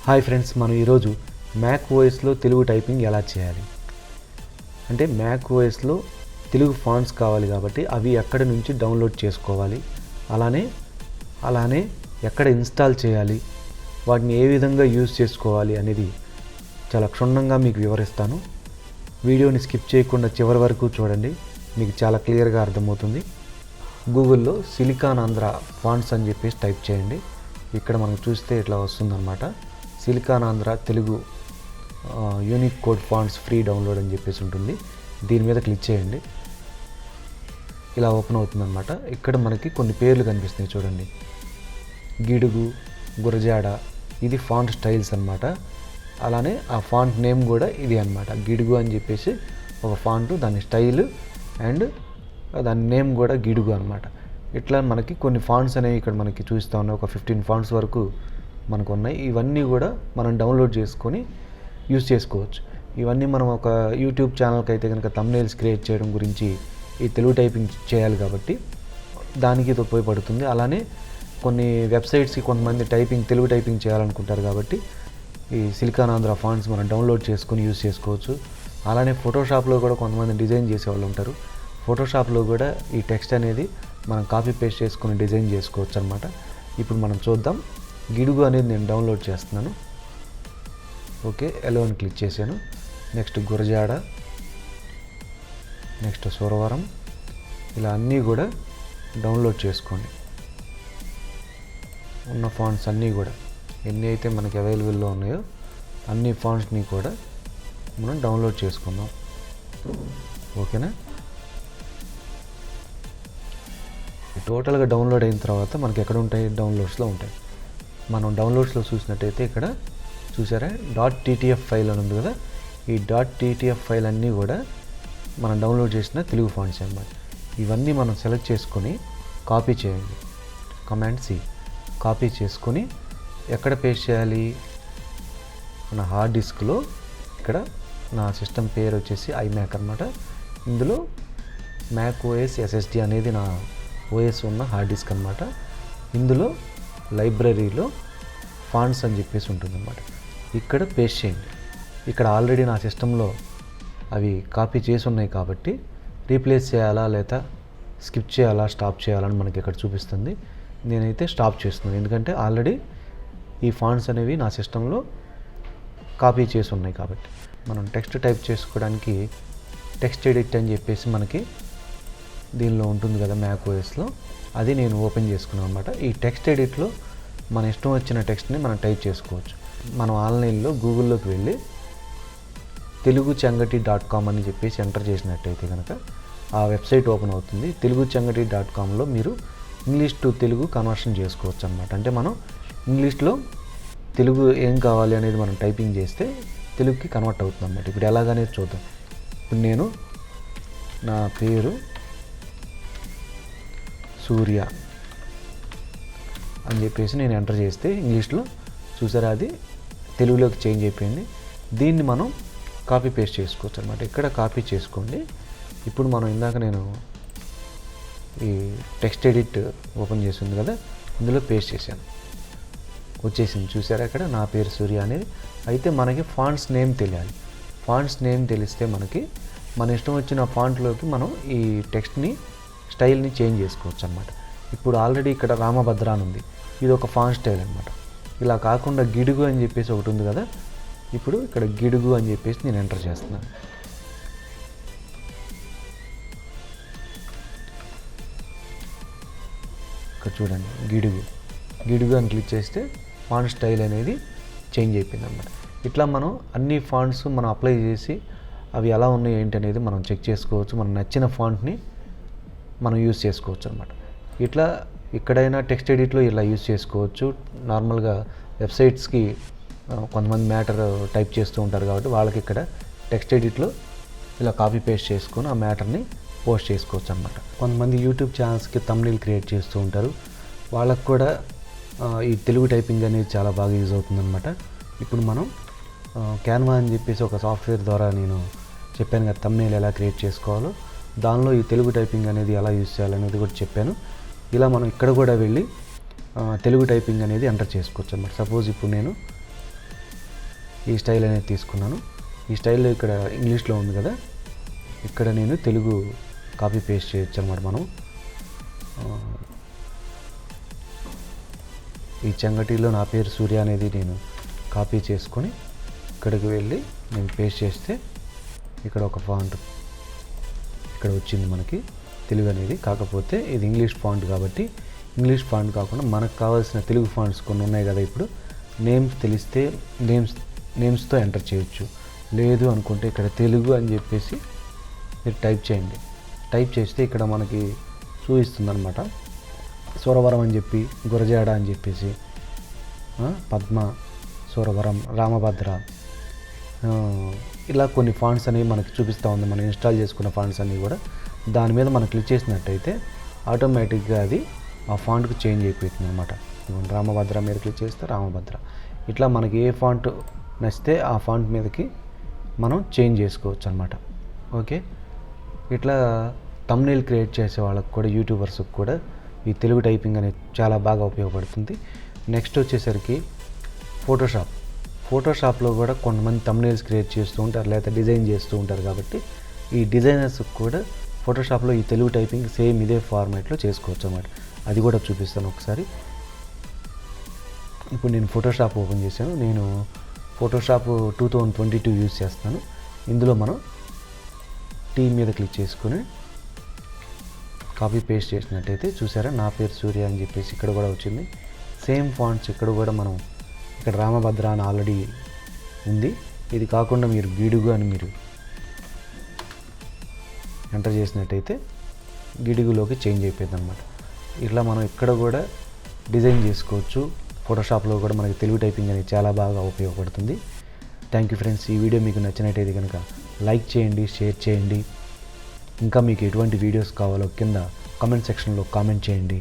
Hi friends, మనం ఈరోజు Mac ఓఎస్లో Telugu typing ఎలా చేయాలి అంటే మ్యాక్ ఓఎస్లో తెలుగు ఫాంట్స్ కావాలి కాబట్టి అవి ఎక్కడి నుంచి డౌన్లోడ్ చేసుకోవాలి, అలానే ఎక్కడ ఇన్స్టాల్ చేయాలి, వాటిని ఏ విధంగా యూజ్ చేసుకోవాలి అనేది చాలా క్షుణ్ణంగా మీకు వివరిస్తాను. వీడియోని స్కిప్ చేయకుండా చివరి వరకు చూడండి, మీకు చాలా క్లియర్గా అర్థమవుతుంది. గూగుల్లో సిలికాన్ ఆంధ్ర ఫాంట్స్ అని చెప్పేసి టైప్ చేయండి. ఇక్కడ మనం చూస్తే ఇట్లా వస్తుందన్నమాట. Silicon Andhra Telugu unique code fonts free download అని చెప్పేసి ఉంటుంది. దీని మీద క్లిక్ చేయండి. ఇలా ఓపెన్ అవుతుందన్నమాట. ఇక్కడ మనకి కొన్ని పేర్లు కనిపిస్తున్నాయి చూడండి. గిడుగు, గురజాడ, ఇది ఫాంట్ స్టైల్స్ అన్నమాట. అలానే ఆ ఫాంట్ నేమ్ కూడా ఇది అన్నమాట. గిడుగు అని చెప్పేసి ఒక ఫాంట్, దాని స్టైల్ అండ్ దాని నేమ్ కూడా గిడుగు అన్నమాట. ఇట్లా మనకి కొన్ని ఫాంట్స్ అనేవి ఇక్కడ మనకి చూస్తూ ఉన్నాయి. ఒక 15 ఫాంట్స్ వరకు మనకు ఉన్నాయి. ఇవన్నీ కూడా మనం డౌన్లోడ్ చేసుకొని యూజ్ చేసుకోవచ్చు. ఇవన్నీ మనం ఒక యూట్యూబ్ ఛానల్కి అయితే కనుక థంబ్నెయిల్స్ క్రియేట్ చేయడం గురించి ఈ తెలుగు టైపింగ్ చేయాలి కాబట్టి దానికి ఇది ఉపయోగపడుతుంది. అలానే కొన్ని వెబ్సైట్స్కి కొంతమంది తెలుగు టైపింగ్ చేయాలనుకుంటారు కాబట్టి ఈ సిలికాన్ ఆంధ్ర ఫాంట్స్ మనం డౌన్లోడ్ చేసుకొని యూజ్ చేసుకోవచ్చు. అలానే ఫోటోషాప్లో కూడా కొంతమంది డిజైన్ చేసేవాళ్ళు ఉంటారు. ఫోటోషాప్లో కూడా ఈ టెక్స్ట్ అనేది మనం కాపీ పేస్ట్ చేసుకొని డిజైన్ చేసుకోవచ్చు అనమాట. ఇప్పుడు మనం చూద్దాం. గిడుగు అనేది నేను డౌన్లోడ్ చేస్తున్నాను. ఓకే, ఎలో అని క్లిక్ చేశాను. నెక్స్ట్ గురజాడ, నెక్స్ట్ సురవరం, ఇలా అన్నీ కూడా డౌన్లోడ్ చేసుకోండి. ఉన్న ఫాంట్స్ అన్నీ కూడా ఎన్ని అయితే మనకి అవైలబుల్లో ఉన్నాయో అన్ని ఫాంట్స్ని కూడా మనం డౌన్లోడ్ చేసుకుందాం. ఓకేనా? టోటల్గా డౌన్లోడ్ అయిన తర్వాత మనకి ఎక్కడ ఉంటాయి? డౌన్లోడ్స్లో ఉంటాయి. మనం డౌన్లోడ్స్లో చూసినట్టయితే ఇక్కడ చూసారా .ttf ఫైల్ అని ఉంది కదా. ఈ .ttf ఫైల్ అన్నీ కూడా మనం డౌన్లోడ్ చేసిన తెలుగు ఫాంట్స్ అన్నమాట. ఇవన్నీ మనం సెలెక్ట్ చేసుకొని కాపీ చేయండి. కమాండ్ C కాపీ చేసుకొని ఎక్కడ పేస్ట్ చేయాలి? మన హార్డ్ డిస్క్లో. ఇక్కడ నా సిస్టమ్ పేరు వచ్చేసి iMac అన్నమాట. ఇందులో మ్యాక్ ఓఎస్ SSD అనేది నా ఓఎస్ ఉన్న హార్డ్ డిస్క్ అన్నమాట. ఇందులో లైబ్రరీలో ఫాంట్స్ అని చెప్పేసి ఉంటుందన్నమాట. ఇక్కడ పేస్ట్ చేయండి. ఇక్కడ ఆల్రెడీ నా సిస్టంలో అవి కాపీ చేసి ఉన్నాయి కాబట్టి రీప్లేస్ చేయాలా లేదా స్కిప్ చేయాలా స్టాప్ చేయాలని మనకి ఇక్కడ చూపిస్తుంది. నేనైతే స్టాప్ చేస్తున్నాను, ఎందుకంటే ఆల్రెడీ ఈ ఫాంట్స్ అనేవి నా సిస్టంలో కాపీ చేసి ఉన్నాయి కాబట్టి. మనం టెక్స్ట్ టైప్ చేసుకోవడానికి టెక్స్ట్ ఎడిట్ అని చెప్పేసి మనకి దీనిలో ఉంటుంది కదా మ్యాక్ ఓఎస్లో, అది నేను ఓపెన్ చేసుకున్నాను అనమాట. ఈ టెక్స్ట్ ఎడిట్లో మన ఇష్టం వచ్చిన టెక్స్ట్ని మనం టైప్ చేసుకోవచ్చు. మనం ఆన్లైన్లో గూగుల్లోకి వెళ్ళి teluguchangati.com అని చెప్పేసి ఎంటర్ చేసినట్టయితే కనుక ఆ వెబ్సైట్ ఓపెన్ అవుతుంది. teluguchangati.comలో మీరు ఇంగ్లీష్ టు తెలుగు కన్వర్షన్ చేసుకోవచ్చు అనమాట. అంటే మనం ఇంగ్లీష్లో తెలుగు ఏం కావాలి అనేది మనం టైపింగ్ చేస్తే తెలుగుకి కన్వర్ట్ అవుతుంది అనమాట. ఇప్పుడు ఎలాగనేది చూద్దాం. ఇప్పుడు నేను నా పేరు సూర్య అని చెప్పేసి నేను ఎంటర్ చేస్తే ఇంగ్లీష్లో చూసారా అది తెలుగులోకి చేంజ్ అయిపోయింది. దీన్ని మనం కాపీ పేస్ట్ చేసుకోవచ్చు అనమాట. ఇక్కడ కాపీ చేసుకోండి. ఇప్పుడు మనం ఇందాక నేను ఈ టెక్స్ట్ ఎడిట్ ఓపెన్ చేసి ఉంది కదా, ఇందులో పేస్ట్ చేశాను. వచ్చేసింది చూసారా ఇక్కడ నా పేరు సూర్య అనేది. అయితే మనకి ఫాంట్స్ నేమ్ తెలియాలి. ఫాంట్స్ నేమ్ తెలిస్తే మనకి మన ఇష్టం వచ్చిన ఫాంట్లోకి మనం ఈ టెక్స్ట్ని స్టైల్ని చేంజ్ చేసుకోవచ్చు అనమాట. ఇప్పుడు ఆల్రెడీ ఇక్కడ రామభద్ర అని ఉంది, ఇది ఒక ఫాంట్ స్టైల్ అనమాట. ఇలా కాకుండా గిడుగు అని చెప్పేసి ఒకటి ఉంది కదా, ఇప్పుడు ఇక్కడ గిడుగు అని చెప్పేసి నేను ఎంటర్ చేస్తున్నాను. ఇక్కడ చూడండి గిడుగు అని క్లిక్ చేస్తే ఫాంట్ స్టైల్ అనేది చేంజ్ అయిపోయింది అనమాట. ఇట్లా మనం అన్ని ఫాంట్స్ మనం అప్లై చేసి అవి ఎలా ఉన్నాయి ఏంటి అనేది మనం చెక్ చేసుకోవచ్చు. మనం నచ్చిన ఫాంట్ని మనం యూజ్ చేసుకోవచ్చు అనమాట. ఇట్లా ఎక్కడైనా టెక్స్ట్ ఎడిట్లో ఇలా యూజ్ చేసుకోవచ్చు. నార్మల్గా వెబ్సైట్స్కి కొంతమంది మ్యాటర్ టైప్ చేస్తూ ఉంటారు కాబట్టి వాళ్ళకి ఇక్కడ టెక్స్ట్ ఎడిట్లో ఇలా కాపీ పేస్ట్ చేసుకొని ఆ మ్యాటర్ని పోస్ట్ చేసుకోవచ్చు అనమాట. కొంతమంది యూట్యూబ్ ఛానల్స్కి థంబ్నెయిల్ క్రియేట్ చేస్తూ ఉంటారు. వాళ్ళకు కూడా ఈ తెలుగు టైపింగ్ అనేది చాలా బాగా యూజ్ అవుతుందన్నమాట. ఇప్పుడు మనం క్యాన్వా అని చెప్పేసి ఒక సాఫ్ట్వేర్ ద్వారా నేను చెప్పాను కదా థంబ్నెయిల్ ఎలా క్రియేట్ చేసుకోవాలో, దానిలో ఈ తెలుగు టైపింగ్ అనేది ఎలా యూజ్ చేయాలనేది కూడా చెప్పాను. ఇలా మనం ఇక్కడ కూడా వెళ్ళి తెలుగు టైపింగ్ అనేది ఎంటర్ చేసుకోవచ్చు అన్నమాట. సపోజ్ ఇప్పుడు నేను ఈ స్టైల్ అనేది తీసుకున్నాను. ఈ స్టైల్లో ఇక్కడ ఇంగ్లీష్లో ఉంది కదా, ఇక్కడ నేను తెలుగు కాపీ పేస్ట్ చేయొచ్చు అనమాట. మనం ఈ చెంగటిలో నా పేరు సూర్య అనేది నేను కాపీ చేసుకొని ఇక్కడికి వెళ్ళి నేను పేస్ట్ చేస్తే ఇక్కడ ఒక ఫాంట్ ఇక్కడ వచ్చింది మనకి తెలుగు అనేది. కాకపోతే ఇది ఇంగ్లీష్ ఫాంట్ కాబట్టి ఇంగ్లీష్ ఫాంట్ కాకుండా మనకు కావాల్సిన తెలుగు ఫాంట్స్ కొన్ని ఉన్నాయి కదా. ఇప్పుడు నేమ్స్ తెలిస్తే నేమ్స్తో ఎంటర్ చేయొచ్చు. లేదు అనుకుంటే ఇక్కడ తెలుగు అని చెప్పేసి మీరు టైప్ చేయండి. టైప్ చేస్తే ఇక్కడ మనకి చూపిస్తుంది అనమాట. సురవరం అని చెప్పి, గురజాడ అని చెప్పేసి, పద్మ, సురవరం, రామభద్ర, ఇలా కొన్ని ఫాంట్స్ అనేవి మనకి చూపిస్తూ ఉంది. మనం ఇన్స్టాల్ చేసుకున్న ఫాంట్స్ అన్నీ కూడా దాని మీద మనం క్లిక్ చేసినట్టయితే ఆటోమేటిక్గా అది ఆ ఫాంట్కి చేంజ్ అయిపోతుంది అనమాట. రామభద్ర మీద క్లిక్ చేస్తే రామభద్ర. ఇట్లా మనకి ఏ ఫాంట్ నచ్చితే ఆ ఫాంట్ మీదకి మనం చేంజ్ చేసుకోవచ్చు అనమాట. ఓకే, ఇట్లా థంబ్నెయిల్ క్రియేట్ చేసే వాళ్ళకి కూడా, యూట్యూబర్స్కి కూడా ఈ తెలుగు టైపింగ్ అనేది చాలా బాగా ఉపయోగపడుతుంది. నెక్స్ట్ వచ్చేసరికి ఫోటోషాప్లో కూడా కొంతమంది థంబ్నెయిల్స్ క్రియేట్ చేస్తూ ఉంటారు, లేదా డిజైన్ చేస్తూ ఉంటారు. కాబట్టి ఈ డిజైనర్స్కి కూడా ఫోటోషాప్లో ఈ తెలుగు టైపింగ్ సేమ్ ఇదే ఫార్మాట్లో చేసుకోవచ్చు అన్నమాట. అది కూడా చూపిస్తాను ఒకసారి. ఇప్పుడు నేను ఫోటోషాప్ ఓపెన్ చేశాను. నేను ఫోటోషాప్ 2022 యూజ్ చేస్తాను. ఇందులో మనం టీ మీద క్లిక్ చేసుకుని కాపీ పేస్ట్ చేసినట్టయితే చూసారా, నా పేరు సూర్య అని చెప్పేసి ఇక్కడ కూడా వచ్చింది. సేమ్ ఫాంట్స్ ఇక్కడ కూడా మనం ఇక్కడ రామభద్ర అని ఆల్రెడీ ఉంది. ఇది కాకుండా మీరు గిడుగు అని మీరు ఎంటర్ చేసినట్టయితే గిడుగులోకి చేంజ్ అయిపోయింది అనమాట. ఇట్లా మనం ఇక్కడ కూడా డిజైన్ చేసుకోవచ్చు. ఫోటోషాప్లో కూడా మనకి తెలుగు టైపింగ్ అనేది చాలా బాగా ఉపయోగపడుతుంది. Thank you friends. ఈ వీడియో మీకు నచ్చినట్టయితే కనుక లైక్ చేయండి, షేర్ చేయండి. ఇంకా మీకు ఎటువంటి వీడియోస్ కావాలో కింద కామెంట్ సెక్షన్లో కామెంట్ చేయండి.